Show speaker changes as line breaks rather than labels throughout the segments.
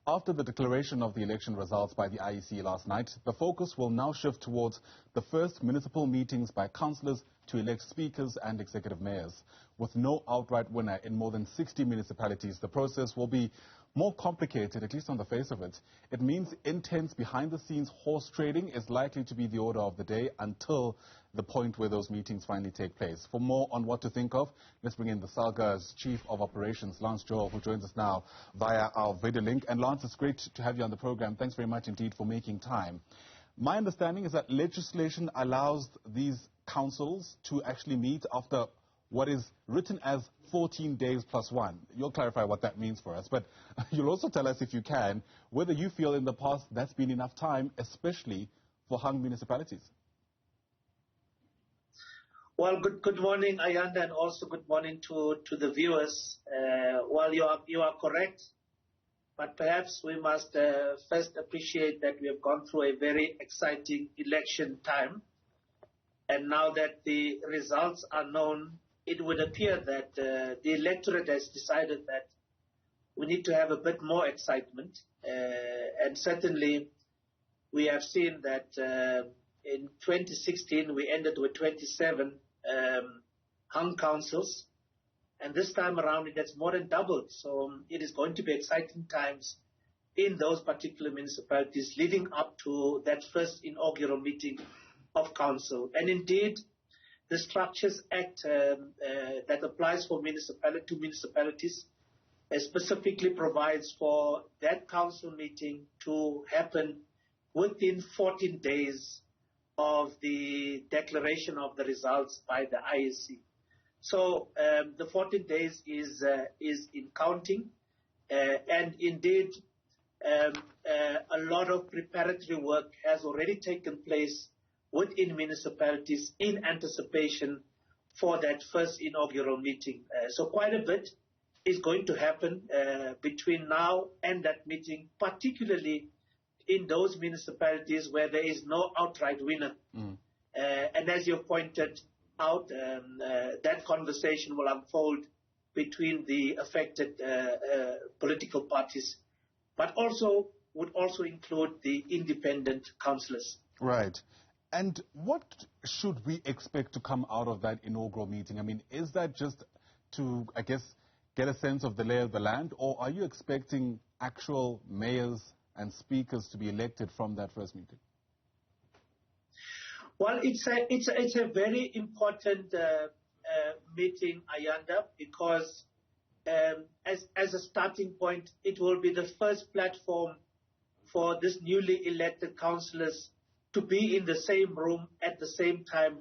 After the declaration of the election results by the IEC last night, the focus will now shift towards the first municipal meetings by councillors to elect speakers and executive mayors. With no outright winner in more than 60 municipalities, the process will be more complicated, at least on the face of it. It means intense behind-the-scenes horse trading is likely to be the order of the day until the point where those meetings finally take place. For more on what to think of, let's bring in the SALGA's Chief of Operations, Lance Joel, who joins us now via our video link. And Lance, it's great to have you on the program. Thanks very much indeed for making time. My understanding is that legislation allows these councils to actually meet after what is written as 14 days plus one. You'll clarify what that means for us, but you'll also tell us, if you can, whether you feel in the past that's been enough time, especially for hung municipalities.
Well, good morning, Ayanda, and also good morning to the viewers. Well, you are correct, but perhaps we must first appreciate that we have gone through a very exciting election time. And now that the results are known, it would appear that the electorate has decided that we need to have a bit more excitement. And certainly we have seen that in 2016 we ended with 27 hung councils. And this time around it has more than doubled. So it is going to be exciting times in those particular municipalities leading up to that first inaugural meeting of council. And indeed, the Structures Act that applies for municipalities specifically provides for that council meeting to happen within 14 days of the declaration of the results by the IEC. So the 14 days is in counting, and indeed a lot of preparatory work has already taken place within municipalities in anticipation for that first inaugural meeting. So quite a bit is going to happen between now and that meeting, particularly in those municipalities where there is no outright winner. And as you pointed out, that conversation will unfold between the affected political parties, but also would also include the independent councillors.
Right. And what should we expect to come out of that inaugural meeting? I mean, is that just to, I guess, get a sense of the lay of the land, or are you expecting actual mayors and speakers to be elected from that first meeting?
Well, it's a very important meeting, Ayanda, because as a starting point, it will be the first platform for this newly elected councillors to be in the same room at the same time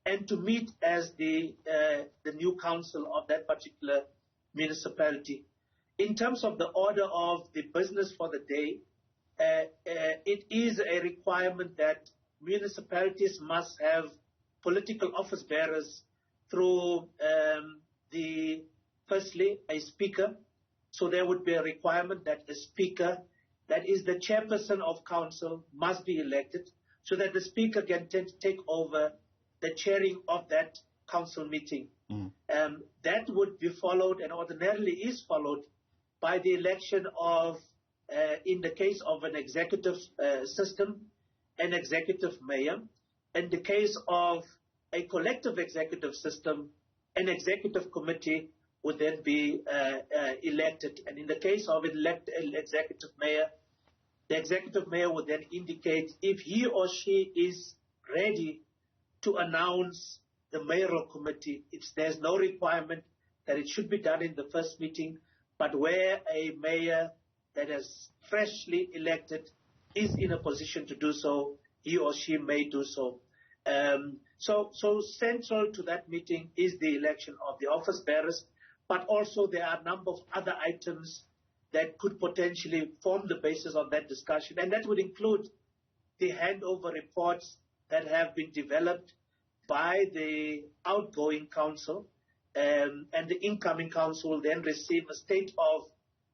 and to meet as the new council of that particular municipality. In terms of the order of the business for the day, it is a requirement that municipalities must have political office bearers through firstly, a speaker. So there would be a requirement that a speaker, that is the chairperson of council, must be elected so that the speaker can take over the chairing of that council meeting. That would be followed, and ordinarily is followed, by the election of, in the case of an executive system, an executive mayor. In the case of a collective executive system, an executive committee would then be elected. And in the case of an executive mayor, the executive mayor would then indicate if he or she is ready to announce the mayoral committee. There's no requirement that it should be done in the first meeting, but where a mayor that is freshly elected is in a position to do so, he or she may do so. So central to that meeting is the election of the office bearers, but also there are a number of other items that could potentially form the basis of that discussion, and that would include the handover reports that have been developed by the outgoing council, and the incoming council will then receive a state of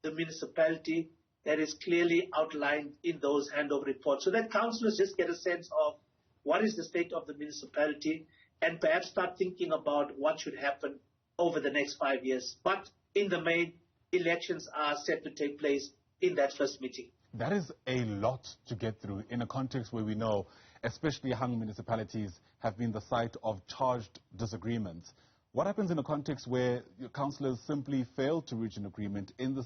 the municipality that is clearly outlined in those handover reports, so that councillors just get a sense of what is the state of the municipality and perhaps start thinking about what should happen over the next 5 years. But in the main, elections are set to take place in that first meeting.
That is a lot to get through in a context where we know, especially young municipalities have been the site of charged disagreements. What happens in a context where your councillors simply fail to reach an agreement in the